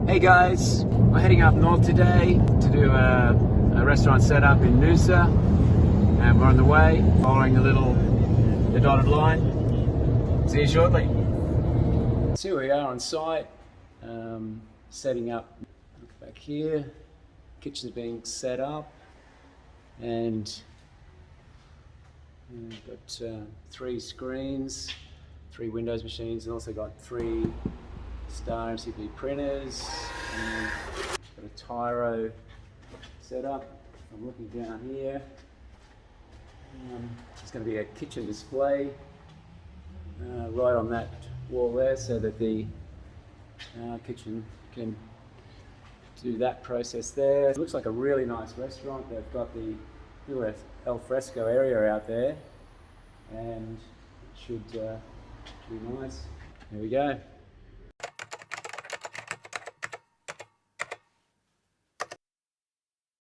Hey guys, we're heading up north today to do a restaurant setup in Noosa, and we're on the way, following the dotted line. See you shortly. So here we are on site, setting up back here. Kitchen's being set up, and we've got 3 screens, 3 Windows machines, and also got 3 Star MCP printers, and got a Tyro setup. I'm looking down here. There's going to be a kitchen display right on that wall there, so that the kitchen can do that process there. It looks like a really nice restaurant. They've got the little al fresco area out there, and it should be nice. Here we go.